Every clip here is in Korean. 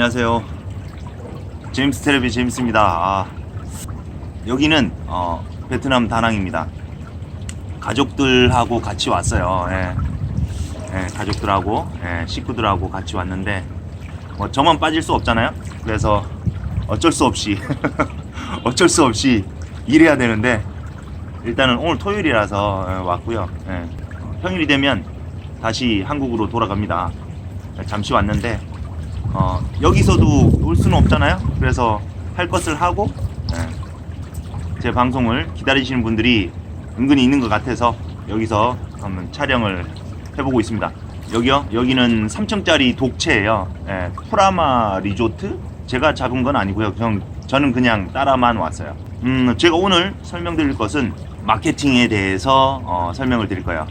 안녕하세요. 제임스 테레비 제임스입니다. 여기는 베트남 다낭입니다. 가족들하고 같이 왔어요. 가족들하고 식구들하고 같이 왔는데 뭐 저만 빠질 수 없잖아요. 그래서 어쩔 수 없이 일해야 되는데 일단은 오늘 토요일이라서 왔고요. 평일이 되면 다시 한국으로 돌아갑니다. 잠시 왔는데 여기서도 놀 수는 없잖아요. 그래서 할 것을 하고 제 방송을 기다리시는 분들이 은근히 있는 것 같아서 여기서 한번 촬영을 해보고 있습니다. 여기는 3층짜리 독채예요. 프라마 리조트? 제가 잡은 건 아니고요. 저는 그냥 따라만 왔어요. 제가 오늘 설명드릴 것은 마케팅에 대해서 설명을 드릴 거예요.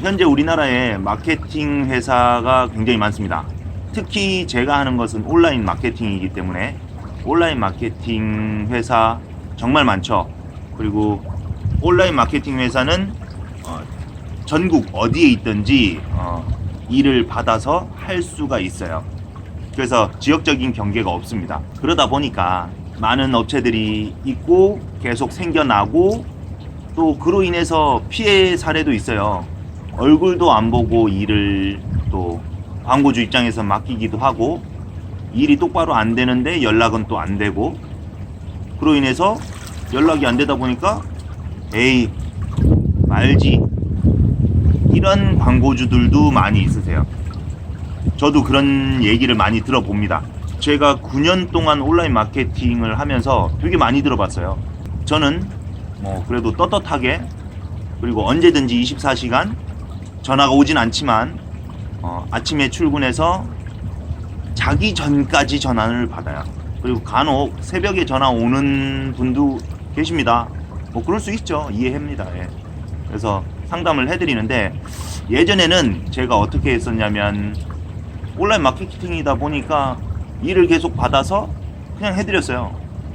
현재 우리나라에 마케팅 회사가 굉장히 많습니다. 특히 제가 하는 것은 온라인 마케팅이기 때문에 온라인 마케팅 회사 정말 많죠. 그리고 온라인 마케팅 회사는 전국 어디에 있든지 일을 받아서 할 수가 있어요. 그래서 지역적인 경계가 없습니다. 그러다 보니까 많은 업체들이 있고 계속 생겨나고 또 그로 인해서 피해 사례도 있어요. 얼굴도 안 보고 일을 또 광고주 입장에서 맡기기도 하고 일이 똑바로 안 되는데 연락은 또 안 되고 그로 인해서 연락이 안 되다 보니까 에이 말지 이런 광고주들도 많이 있으세요. 저도 그런 얘기를 많이 들어봅니다. 제가 9년 동안 온라인 마케팅을 하면서 되게 많이 들어봤어요. 저는 뭐 그래도 떳떳하게 그리고 언제든지 24시간 전화가 오진 않지만 아침에 출근해서 자기 전까지 전화를 받아요. 그리고 간혹 새벽에 전화 오는 분도 계십니다. 뭐 그럴 수 있죠. 이해합니다. 그래서 상담을 해드리는데 예전에는 제가 어떻게 했었냐면 온라인 마케팅이다 보니까 일을 계속 받아서 그냥 해드렸어요.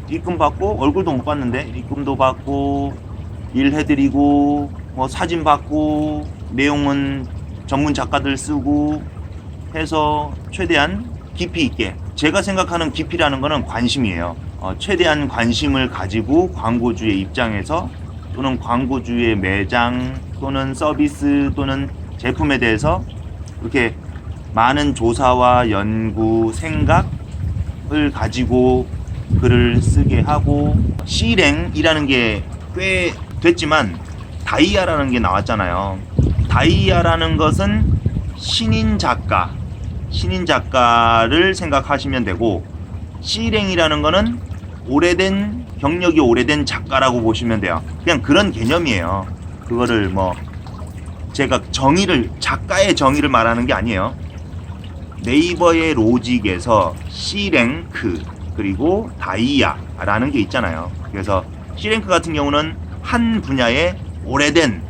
입금 받고 얼굴도 못 봤는데 입금도 받고 일 해드리고 뭐 사진 받고 내용은 전문 작가들 쓰고 해서 최대한 깊이 있게 제가 생각하는 깊이라는 거는 관심이에요. 최대한 관심을 가지고 광고주의 입장에서 또는 광고주의 매장 또는 서비스 또는 제품에 대해서 이렇게 많은 조사와 연구, 생각을 가지고 글을 쓰게 하고 실행이라는 게 꽤 됐지만 다이아라는 게 나왔잖아요. 다이아라는 것은 신인 작가를 생각하시면 되고 실행이라는 거는 오래된 경력이 오래된 작가라고 보시면 돼요. 그냥 그런 개념이에요. 그거를 뭐 제가 작가의 정의를 말하는 게 아니에요. 네이버의 로직에서 C랭크 그리고 다이아라는 게 있잖아요. 그래서 C랭크 같은 경우는 한 분야에 오래된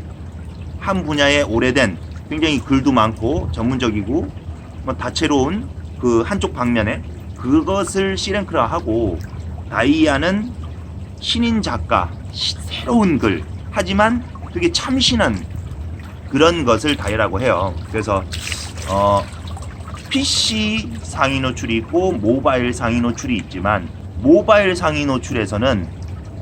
굉장히 글도 많고 전문적이고 뭐 다채로운 그 한쪽 방면에 그것을 C랭크라 하고 다이아는 신인 작가, 새로운 글 하지만 되게 참신한 그런 것을 다이아라고 해요. 그래서 PC 상위 노출이 있고 모바일 상위 노출이 있지만 모바일 상위 노출에서는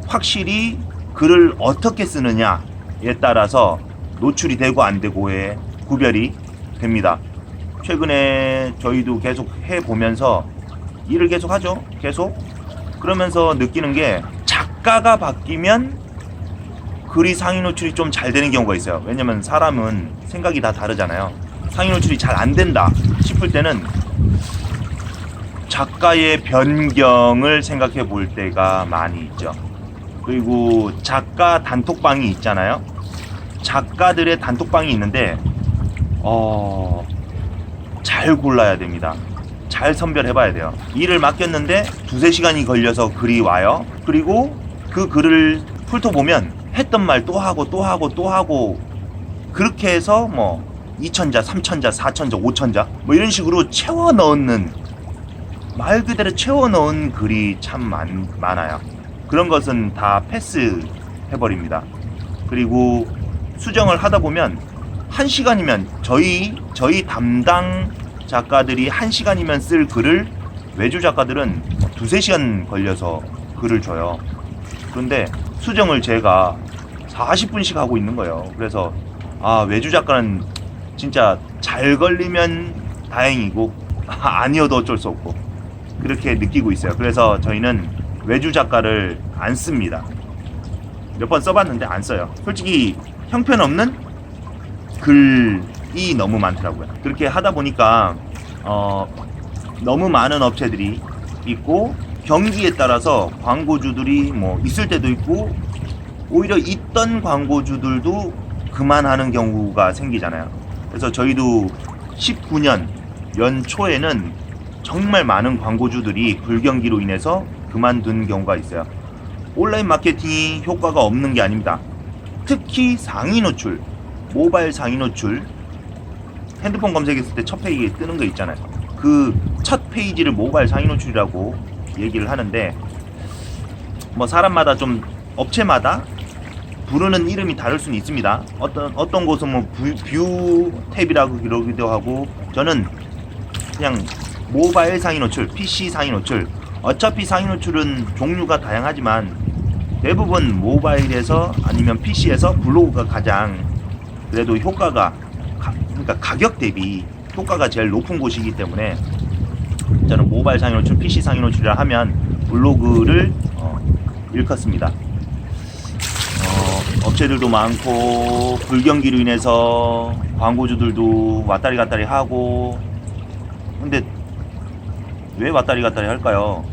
확실히 글을 어떻게 쓰느냐에 따라서 노출이 되고 안 되고의 구별이 됩니다. 최근에 저희도 계속 해보면서 일을 계속 하죠. 그러면서 느끼는 게 작가가 바뀌면 글이 상위 노출이 좀 잘 되는 경우가 있어요. 왜냐면 사람은 생각이 다 다르잖아요. 상위 노출이 잘 안 된다 싶을 때는 작가의 변경을 생각해 볼 때가 많이 있죠. 그리고 작가 단톡방이 있잖아요. 작가들의 단톡방이 있는데 잘 골라야 됩니다. 잘 선별해 봐야 돼요. 일을 맡겼는데 2-3시간이 걸려서 글이 와요. 그리고 그 글을 훑어보면 했던 말 또 하고 그렇게 해서 뭐 2천자, 3천자, 4천자, 5천자 뭐 이런 식으로 채워 넣는 말 그대로 채워 넣은 글이 참 많아요. 그런 것은 다 패스 해버립니다. 그리고 수정을 하다 보면 1시간이면 저희 담당 작가들이 1시간이면 쓸 글을 외주 작가들은 2-3시간 걸려서 글을 줘요. 그런데 수정을 제가 40분씩 하고 있는 거예요. 그래서 외주 작가는 진짜 잘 걸리면 다행이고 아니어도 어쩔 수 없고 그렇게 느끼고 있어요. 그래서 저희는 외주 작가를 안 씁니다. 몇 번 써봤는데 안 써요. 솔직히 형편없는 글이 너무 많더라고요. 그렇게 하다 보니까 너무 많은 업체들이 있고 경기에 따라서 광고주들이 뭐 있을 때도 있고 오히려 있던 광고주들도 그만하는 경우가 생기잖아요. 그래서 저희도 19년 연초에는 정말 많은 광고주들이 불경기로 인해서 그만둔 경우가 있어요. 온라인 마케팅이 효과가 없는 게 아닙니다. 특히 상위 노출, 모바일 상위 노출, 핸드폰 검색했을 때 첫 페이지에 뜨는 거 있잖아요. 그 첫 페이지를 모바일 상위 노출이라고 얘기를 하는데 뭐 사람마다 좀 업체마다 부르는 이름이 다를 수는 있습니다. 어떤 곳은 뭐 뷰 탭이라고 그러기도 하고 저는 그냥 모바일 상위 노출, PC 상위 노출. 어차피 상위 노출은 종류가 다양하지만 대부분 모바일에서 아니면 PC에서 블로그가 가장 그래도 효과가 그러니까 가격 대비 효과가 제일 높은 곳이기 때문에 저는 모바일 상위 노출, PC 상위 노출이라 하면 블로그를 일컫습니다. 업체들도 많고 불경기로 인해서 광고주들도 왔다리 갔다리 하고 근데 왜 왔다리 갔다리 할까요?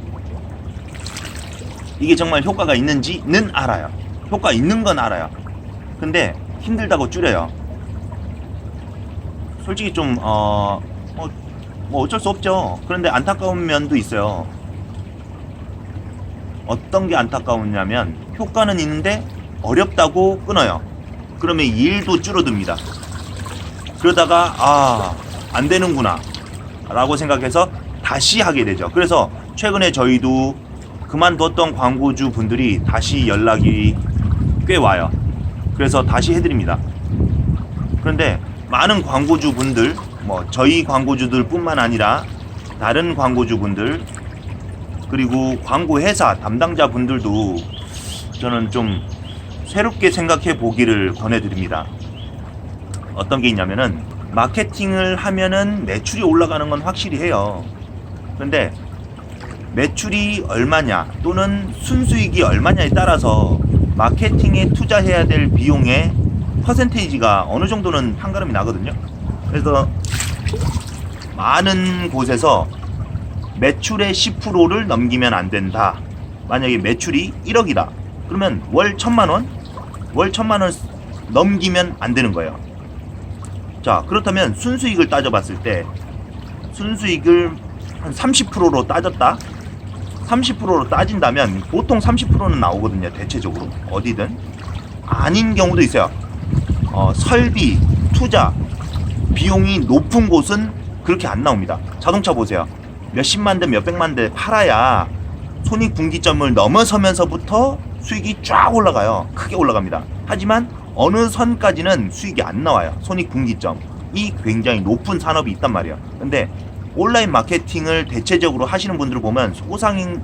이게 정말 효과가 있는지는 알아요. 효과 있는 건 알아요. 근데 힘들다고 줄여요. 솔직히 좀 뭐 어쩔 수 없죠. 그런데 안타까운 면도 있어요. 어떤 게 안타까우냐면 효과는 있는데 어렵다고 끊어요. 그러면 일도 줄어듭니다. 그러다가 안 되는구나 라고 생각해서 다시 하게 되죠. 그래서 최근에 저희도 그만뒀던 광고주 분들이 다시 연락이 꽤 와요. 그래서 다시 해드립니다. 그런데 많은 광고주 분들, 뭐 저희 광고주들 뿐만 아니라 다른 광고주 분들 그리고 광고회사 담당자 분들도 저는 좀 새롭게 생각해 보기를 권해드립니다. 어떤 게 있냐면은 마케팅을 하면은 매출이 올라가는 건 확실히 해요. 그런데 매출이 얼마냐 또는 순수익이 얼마냐에 따라서 마케팅에 투자해야 될 비용의 퍼센테이지가 어느 정도는 한가름이 나거든요. 그래서 많은 곳에서 매출의 10%를 넘기면 안 된다. 만약에 매출이 1억이다. 그러면 월 1,000만원? 월 1,000만원 넘기면 안 되는 거예요. 자, 그렇다면 순수익을 따져봤을 때 순수익을 한 30%로 따졌다? 30%로 따진다면 보통 30%는 나오거든요. 대체적으로 어디든. 아닌 경우도 있어요. 설비, 투자, 비용이 높은 곳은 그렇게 안 나옵니다. 자동차 보세요. 몇십만 대, 몇백만 대 팔아야 손익분기점을 넘어서면서부터 수익이 쫙 올라가요. 크게 올라갑니다. 하지만 어느 선까지는 수익이 안 나와요. 손익분기점이 굉장히 높은 산업이 있단 말이에요. 근데 온라인 마케팅을 대체적으로 하시는 분들을 보면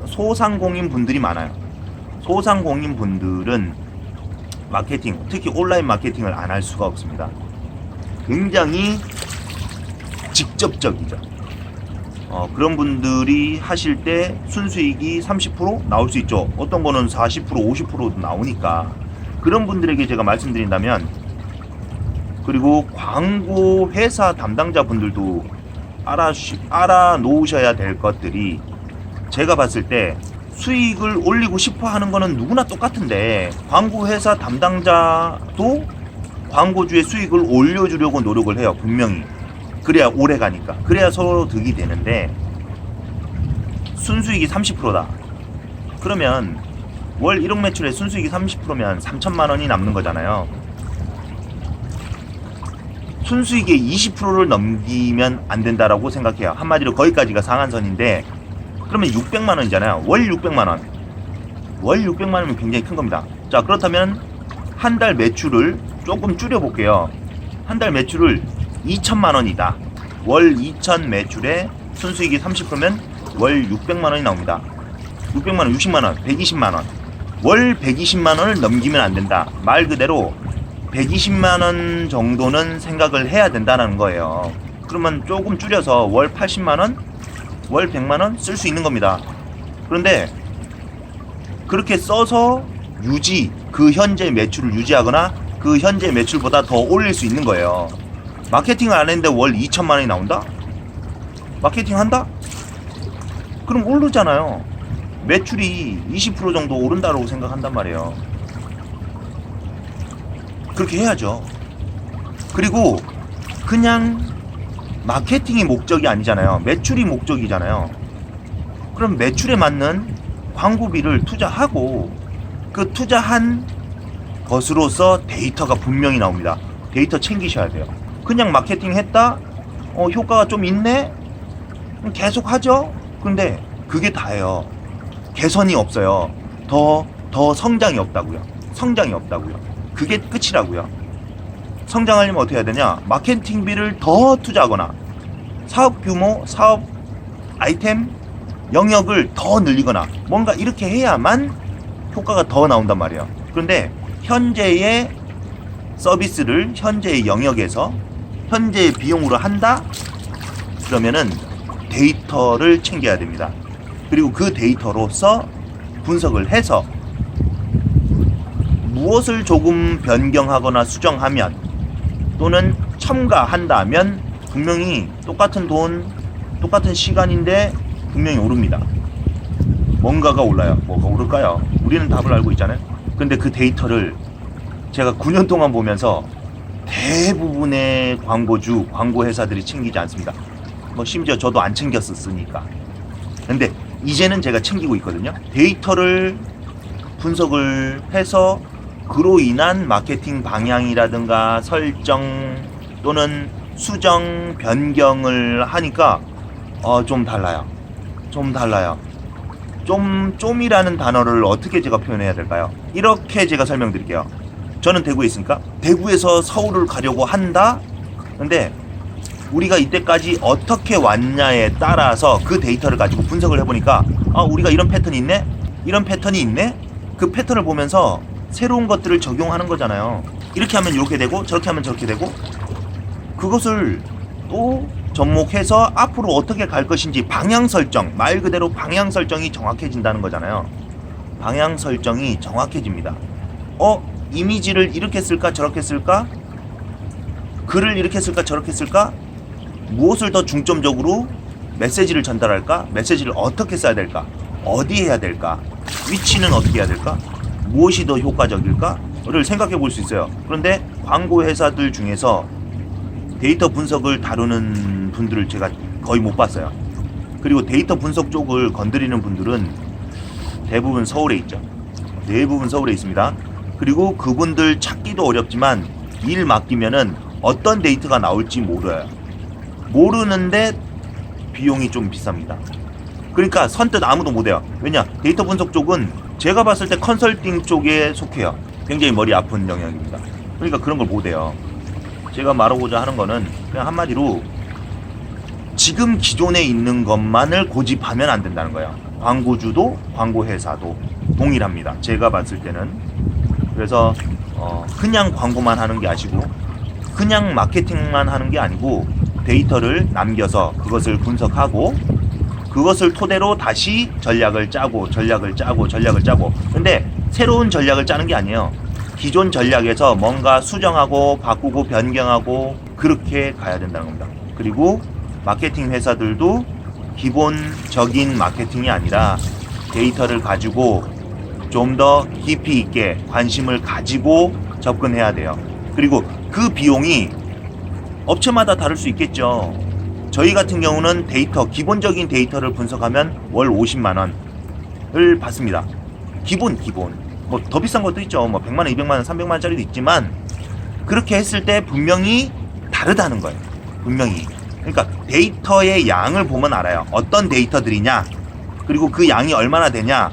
소상공인 분들이 많아요. 소상공인 분들은 마케팅, 특히 온라인 마케팅을 안 할 수가 없습니다. 굉장히 직접적이죠. 그런 분들이 하실 때 순수익이 30% 나올 수 있죠. 어떤 거는 40%, 50%도 나오니까 그런 분들에게 제가 말씀드린다면, 그리고 광고 회사 담당자 분들도 알아놓으셔야 될 것들이, 제가 봤을 때 수익을 올리고 싶어 하는 거는 누구나 똑같은데 광고 회사 담당자도 광고주의 수익을 올려주려고 노력을 해요. 분명히. 그래야 오래 가니까. 그래야 서로 득이 되는데, 순수익이 30%다. 그러면 월 1억 매출에 순수익이 30%면 3천만 원이 남는 거잖아요. 순수익의 20%를 넘기면 안 된다라고 생각해요. 한마디로 거기까지가 상한선인데, 그러면 600만 원이잖아요. 월 600만 원. 월 600만 원이면 굉장히 큰 겁니다. 자, 그렇다면 한 달 매출을 조금 줄여볼게요. 한 달 매출을 2천만 원이다. 월 2천 매출에 순수익이 30%면 월 600만 원이 나옵니다. 600만 원, 60만 원, 120만 원. 월 120만 원을 넘기면 안 된다. 말 그대로 120만 원 정도는 생각을 해야 된다는 거예요. 그러면 조금 줄여서 월 80만 원, 월 100만 원 쓸 수 있는 겁니다. 그런데 그렇게 써서 그 현재 매출을 유지하거나 그 현재 매출보다 더 올릴 수 있는 거예요. 마케팅을 안 했는데 월 2천만 원이 나온다? 마케팅 한다? 그럼 오르잖아요. 매출이 20% 정도 오른다고 생각한단 말이에요. 그렇게 해야죠. 그리고 그냥 마케팅이 목적이 아니잖아요. 매출이 목적이잖아요. 그럼 매출에 맞는 광고비를 투자하고 그 투자한 것으로서 데이터가 분명히 나옵니다. 데이터 챙기셔야 돼요. 그냥 마케팅 했다? 효과가 좀 있네? 계속 하죠? 근데 그게 다예요. 개선이 없어요. 더 성장이 없다고요. 성장이 없다고요. 그게 끝이라고요. 성장하려면 어떻게 해야 되냐? 마케팅비를 더 투자하거나 사업 규모, 사업 아이템, 영역을 더 늘리거나 뭔가 이렇게 해야만 효과가 더 나온단 말이에요. 그런데 현재의 서비스를 현재의 영역에서 현재의 비용으로 한다? 그러면은 데이터를 챙겨야 됩니다. 그리고 그 데이터로서 분석을 해서 무엇을 조금 변경하거나 수정하면 또는 첨가한다면 분명히 똑같은 돈, 똑같은 시간인데 분명히 오릅니다. 뭔가가 올라요. 뭐가 오를까요? 우리는 답을 알고 있잖아요. 근데 그 데이터를 제가 9년 동안 보면서 대부분의 광고주, 광고회사들이 챙기지 않습니다. 뭐 심지어 저도 안 챙겼었으니까. 근데 이제는 제가 챙기고 있거든요. 데이터를 분석을 해서 그로 인한 마케팅 방향이라든가 설정 또는 수정, 변경을 하니까 좀 달라요. 좀 달라요. 좀이라는 단어를 어떻게 제가 표현해야 될까요? 이렇게 제가 설명드릴게요. 저는 대구에 있으니까 대구에서 서울을 가려고 한다? 근데 우리가 이때까지 어떻게 왔냐에 따라서 그 데이터를 가지고 분석을 해보니까 우리가 이런 패턴이 있네? 이런 패턴이 있네? 그 패턴을 보면서 새로운 것들을 적용하는 거잖아요. 이렇게 하면 이렇게 되고 저렇게 하면 저렇게 되고 그것을 또 접목해서 앞으로 어떻게 갈 것인지 방향 설정, 말 그대로 방향 설정이 정확해진다는 거잖아요. 방향 설정이 정확해집니다. 이미지를 이렇게 쓸까 저렇게 쓸까? 글을 이렇게 쓸까 저렇게 쓸까? 무엇을 더 중점적으로 메시지를 전달할까? 메시지를 어떻게 써야 될까? 어디 해야 될까? 위치는 어떻게 해야 될까? 무엇이 더 효과적일까?를 생각해 볼 수 있어요. 그런데 광고 회사들 중에서 데이터 분석을 다루는 분들을 제가 거의 못 봤어요. 그리고 데이터 분석 쪽을 건드리는 분들은 대부분 서울에 있죠. 대부분 서울에 있습니다. 그리고 그분들 찾기도 어렵지만 일 맡기면은 어떤 데이터가 나올지 몰라요. 모르는데 비용이 좀 비쌉니다. 그러니까 선뜻 아무도 못해요. 왜냐? 데이터 분석 쪽은 제가 봤을 때 컨설팅 쪽에 속해요. 굉장히 머리 아픈 영역입니다. 그러니까 그런 걸 못해요. 제가 말하고자 하는 거는 그냥 한마디로 지금 기존에 있는 것만을 고집하면 안 된다는 거예요. 광고주도 광고회사도 동일합니다. 제가 봤을 때는. 그래서 그냥 광고만 하는 게 아니고 그냥 마케팅만 하는 게 아니고 데이터를 남겨서 그것을 분석하고 그것을 토대로 다시 전략을 짜고 근데 새로운 전략을 짜는 게 아니에요. 기존 전략에서 뭔가 수정하고 바꾸고 변경하고 그렇게 가야 된다는 겁니다. 그리고 마케팅 회사들도 기본적인 마케팅이 아니라 데이터를 가지고 좀 더 깊이 있게 관심을 가지고 접근해야 돼요. 그리고 그 비용이 업체마다 다를 수 있겠죠. 저희 같은 경우는 기본적인 데이터를 분석하면 월 50만 원을 받습니다. 기본. 뭐 더 비싼 것도 있죠. 뭐 100만 원, 200만 원, 300만 원짜리도 있지만 그렇게 했을 때 분명히 다르다는 거예요. 분명히. 그러니까 데이터의 양을 보면 알아요. 어떤 데이터들이냐, 그리고 그 양이 얼마나 되냐.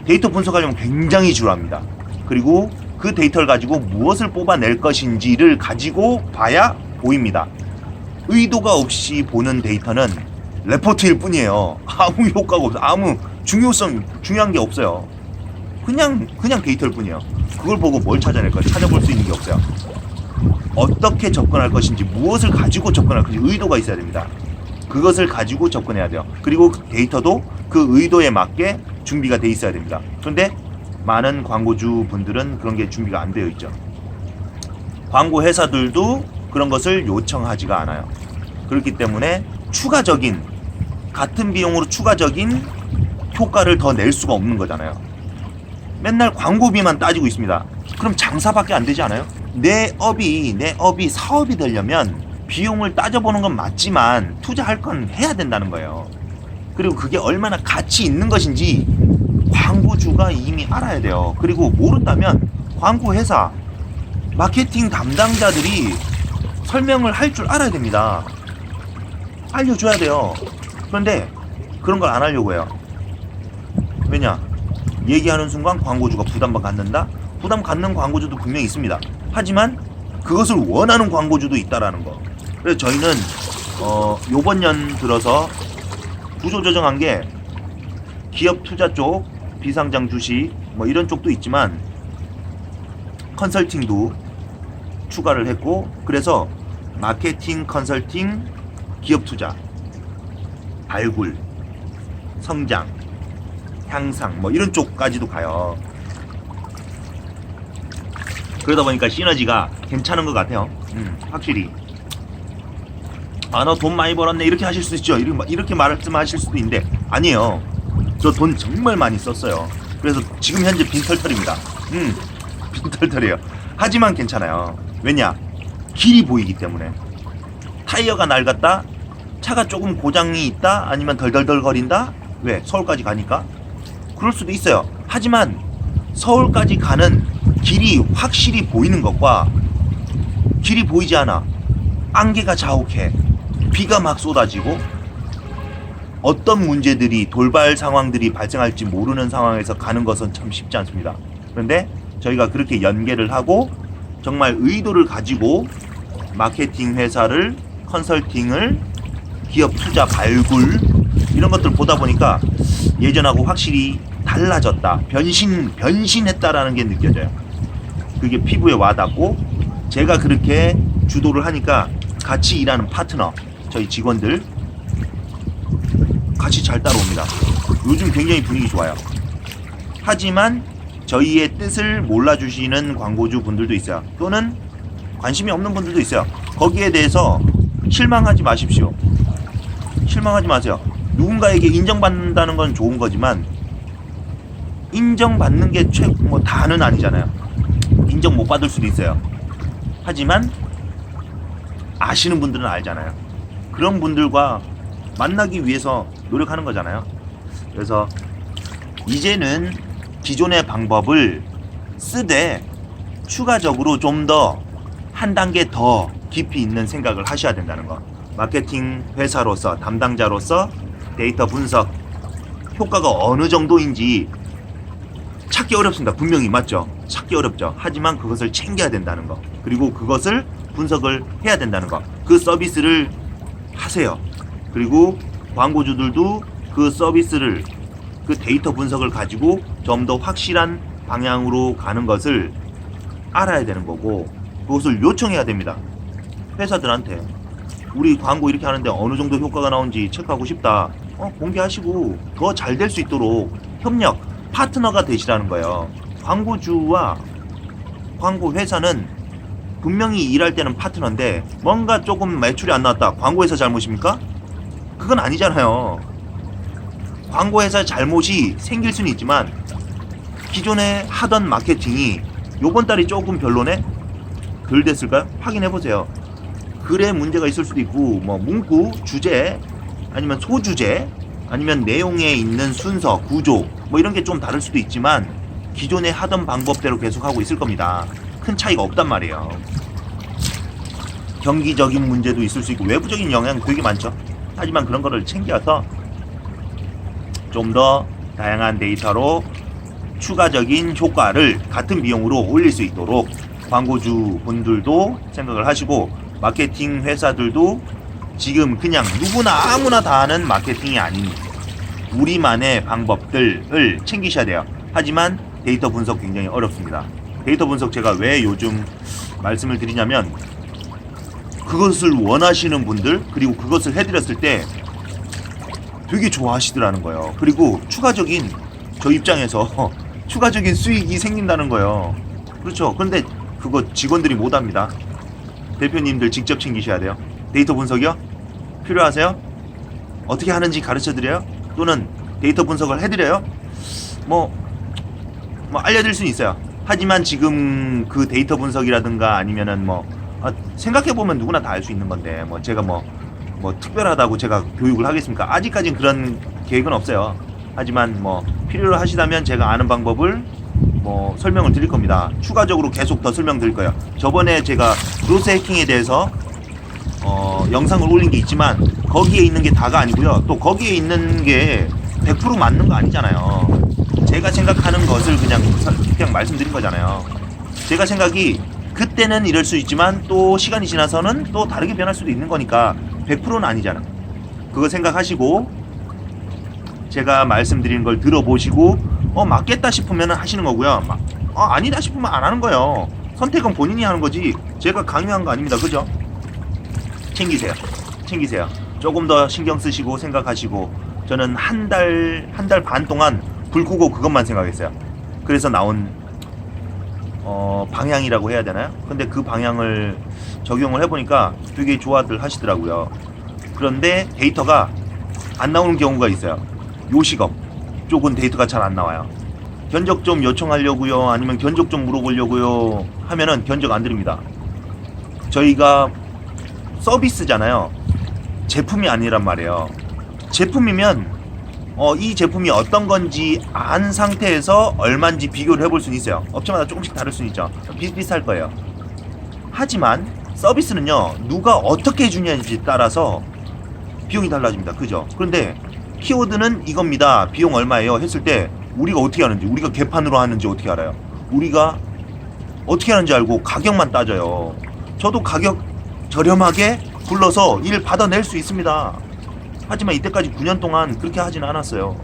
데이터 분석하려면 굉장히 중요합니다. 그리고 그 데이터를 가지고 무엇을 뽑아낼 것인지를 가지고 봐야 보입니다. 의도가 없이 보는 데이터는 레포트일 뿐이에요. 아무 효과가 없어. 아무 중요한 게 없어요. 그냥 데이터일 뿐이에요. 그걸 보고 뭘 찾아낼 거야? 찾아볼 수 있는 게 없어요. 어떻게 접근할 것인지, 무엇을 가지고 접근할 것인지 의도가 있어야 됩니다. 그것을 가지고 접근해야 돼요. 그리고 데이터도 그 의도에 맞게 준비가 돼 있어야 됩니다. 그런데 많은 광고주 분들은 그런 게 준비가 안 되어 있죠. 광고 회사들도 그런 것을 요청하지가 않아요. 그렇기 때문에 같은 비용으로 추가적인 효과를 더 낼 수가 없는 거잖아요. 맨날 광고비만 따지고 있습니다. 그럼 장사밖에 안 되지 않아요? 내 업이 사업이 되려면 비용을 따져보는 건 맞지만 투자할 건 해야 된다는 거예요. 그리고 그게 얼마나 가치 있는 것인지 광고주가 이미 알아야 돼요. 그리고 모른다면 광고 회사 마케팅 담당자들이 설명을 할 줄 알아야 됩니다. 알려줘야 돼요. 그런데 그런 걸 안 하려고 해요. 왜냐? 얘기하는 순간 광고주가 부담만 갖는다? 부담 갖는 광고주도 분명히 있습니다. 하지만 그것을 원하는 광고주도 있다라는 거. 그래서 저희는 요번 년 들어서 구조조정한 게 기업 투자 쪽, 비상장 주식 뭐 이런 쪽도 있지만 컨설팅도 추가를 했고, 그래서 마케팅, 컨설팅, 기업 투자, 발굴, 성장, 향상 뭐 이런 쪽까지도 가요. 그러다 보니까 시너지가 괜찮은 것 같아요. 확실히. 아, 너 돈 많이 벌었네 이렇게 하실 수 있죠. 이렇게 말씀하실 수도 있는데 아니에요. 저 돈 정말 많이 썼어요. 그래서 지금 현재 빈털털입니다. 빈털털이에요. 하지만 괜찮아요. 왜냐? 길이 보이기 때문에. 타이어가 낡았다? 차가 조금 고장이 있다? 아니면 덜덜덜 거린다? 왜? 서울까지 가니까? 그럴 수도 있어요. 하지만 서울까지 가는 길이 확실히 보이는 것과 길이 보이지 않아, 안개가 자욱해, 비가 막 쏟아지고 어떤 문제들이, 돌발 상황들이 발생할지 모르는 상황에서 가는 것은 참 쉽지 않습니다. 그런데 저희가 그렇게 연계를 하고 정말 의도를 가지고 마케팅 회사를, 컨설팅을, 기업 투자 발굴 이런 것들 보다 보니까 예전하고 확실히 달라졌다, 변신했다라는 게 느껴져요. 그게 피부에 와닿고, 제가 그렇게 주도를 하니까 같이 일하는 파트너, 저희 직원들 같이 잘 따라옵니다. 요즘 굉장히 분위기 좋아요. 하지만 저희의 뜻을 몰라주시는 광고주 분들도 있어요. 또는 관심이 없는 분들도 있어요. 거기에 대해서 실망하지 마십시오. 실망하지 마세요. 누군가에게 인정받는다는 건 좋은 거지만 인정받는 게 다는 아니잖아요. 인정 못 받을 수도 있어요. 하지만 아시는 분들은 알잖아요. 그런 분들과 만나기 위해서 노력하는 거잖아요. 그래서 이제는 기존의 방법을 쓰되 추가적으로 좀 더 한 단계 더 깊이 있는 생각을 하셔야 된다는 거. 마케팅 회사로서, 담당자로서 데이터 분석 효과가 어느 정도인지 찾기 어렵습니다. 분명히 맞죠? 찾기 어렵죠. 하지만 그것을 챙겨야 된다는 거. 그리고 그것을 분석을 해야 된다는 거. 그 서비스를 하세요. 그리고 광고주들도 그 서비스를, 그 데이터 분석을 가지고 좀 더 확실한 방향으로 가는 것을 알아야 되는 거고, 그것을 요청해야 됩니다. 회사들한테 우리 광고 이렇게 하는데 어느 정도 효과가 나오는지 체크하고 싶다. 공개하시고 더 잘 될 수 있도록 협력, 파트너가 되시라는 거예요. 광고주와 광고 회사는 분명히 일할 때는 파트너인데 뭔가 조금 매출이 안 나왔다. 광고회사 잘못입니까? 그건 아니잖아요. 광고회사 잘못이 생길 수는 있지만 기존에 하던 마케팅이 요번 달이 조금 별로네? 덜 됐을까요? 확인해보세요. 글에 문제가 있을 수도 있고, 뭐 문구, 주제, 아니면 소주제, 아니면 내용에 있는 순서, 구조 뭐 이런 게 좀 다를 수도 있지만 기존에 하던 방법대로 계속 하고 있을 겁니다. 큰 차이가 없단 말이에요. 경기적인 문제도 있을 수 있고 외부적인 영향 되게 많죠. 하지만 그런 거를 챙겨서 좀 더 다양한 데이터로 추가적인 효과를 같은 비용으로 올릴 수 있도록 광고주 분들도 생각을 하시고, 마케팅 회사들도 지금 그냥 누구나 아무나 다 하는 마케팅이 아닌 우리만의 방법들을 챙기셔야 돼요. 하지만 데이터 분석 굉장히 어렵습니다. 데이터 분석 제가 왜 요즘 말씀을 드리냐면 그것을 원하시는 분들 그리고 그것을 해드렸을 때 되게 좋아하시더라는 거예요. 그리고 추가적인 저 입장에서 추가적인 수익이 생긴다는 거예요. 그렇죠. 그런데 그거 직원들이 못합니다. 대표님들 직접 챙기셔야 돼요. 데이터 분석이요? 필요하세요? 어떻게 하는지 가르쳐드려요? 또는 데이터 분석을 해드려요? 뭐 알려드릴 수는 있어요. 하지만 지금 그 데이터 분석이라든가 아니면은 생각해보면 누구나 다 알 수 있는 건데 제가 특별하다고 제가 교육을 하겠습니까? 아직까진 그런 계획은 없어요. 하지만 필요로 하시다면 제가 아는 방법을 설명을 드릴 겁니다. 추가적으로 계속 더 설명드릴 거예요. 저번에 제가 브로스 해킹에 대해서 영상을 올린 게 있지만 거기에 있는 게 다가 아니고요. 또 거기에 있는 게 100% 맞는 거 아니잖아요. 제가 생각하는 것을 그냥 말씀드린 거잖아요. 제가 생각이 그때는 이럴 수 있지만 또 시간이 지나서는 또 다르게 변할 수도 있는 거니까 100%는 아니잖아. 그거 생각하시고 제가 말씀드리는 걸 들어보시고 맞겠다 싶으면 하시는 거고요. 아니다 싶으면 안 하는 거예요. 선택은 본인이 하는 거지 제가 강요한 거 아닙니다. 그죠? 챙기세요. 조금 더 신경 쓰시고 생각하시고 저는 한 달 반 동안 불 끄고 그것만 생각했어요. 그래서 나온 방향이라고 해야 되나요? 근데 그 방향을 적용을 해보니까 되게 좋아들 하시더라고요. 그런데 데이터가 안 나오는 경우가 있어요. 요식업 쪽은 데이터가 잘 안 나와요. 견적 좀 요청하려고요, 아니면 견적 좀 물어보려고요 하면은 견적 안 드립니다. 저희가 서비스잖아요. 제품이 아니란 말이에요. 제품이면 이 제품이 어떤 건지 안 상태에서 얼마인지 비교를 해볼 수는 있어요. 업체마다 조금씩 다를 수는 있죠. 비슷비슷할 거예요. 하지만 서비스는요, 누가 어떻게 해주냐에 따라서 비용이 달라집니다. 그죠? 그런데 키워드는 이겁니다. 비용 얼마예요? 했을 때 우리가 어떻게 하는지, 우리가 개판으로 하는지 어떻게 알아요? 우리가 어떻게 하는지 알고 가격만 따져요. 저도 가격 저렴하게 불러서 일 받아낼 수 있습니다. 하지만 이때까지 9년 동안 그렇게 하진 않았어요.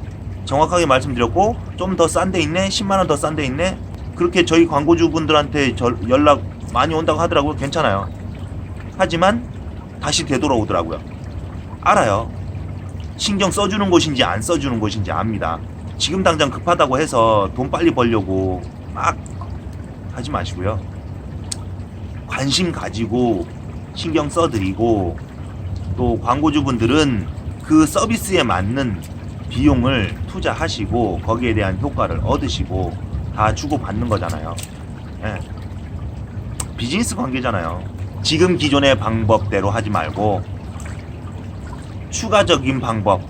정확하게 말씀드렸고 좀 더 싼 데 있네, 10만원 더 싼 데 있네, 그렇게 저희 광고주분들한테 연락 많이 온다고 하더라고요. 괜찮아요. 하지만 다시 되돌아오더라고요. 알아요. 신경 써주는 곳인지 안 써주는 곳인지 압니다. 지금 당장 급하다고 해서 돈 빨리 벌려고 막 하지 마시고요. 관심 가지고 신경 써드리고 또 광고주분들은 그 서비스에 맞는 비용을 투자하시고 거기에 대한 효과를 얻으시고 다 주고받는 거잖아요. 예. 비즈니스 관계잖아요. 지금 기존의 방법대로 하지 말고 추가적인 방법,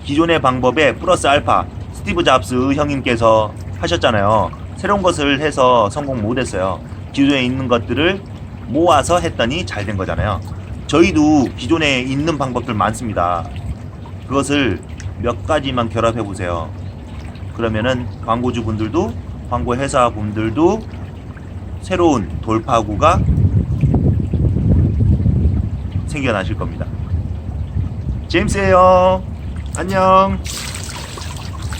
기존의 방법에 플러스 알파, 스티브 잡스 형님께서 하셨잖아요. 새로운 것을 해서 성공 못했어요. 기존에 있는 것들을 모아서 했더니 잘 된 거잖아요. 저희도 기존에 있는 방법들 많습니다. 그것을 몇 가지만 결합해 보세요. 그러면은 광고주분들도 광고회사분들도 새로운 돌파구가 생겨나실 겁니다. 제임스예요. 안녕.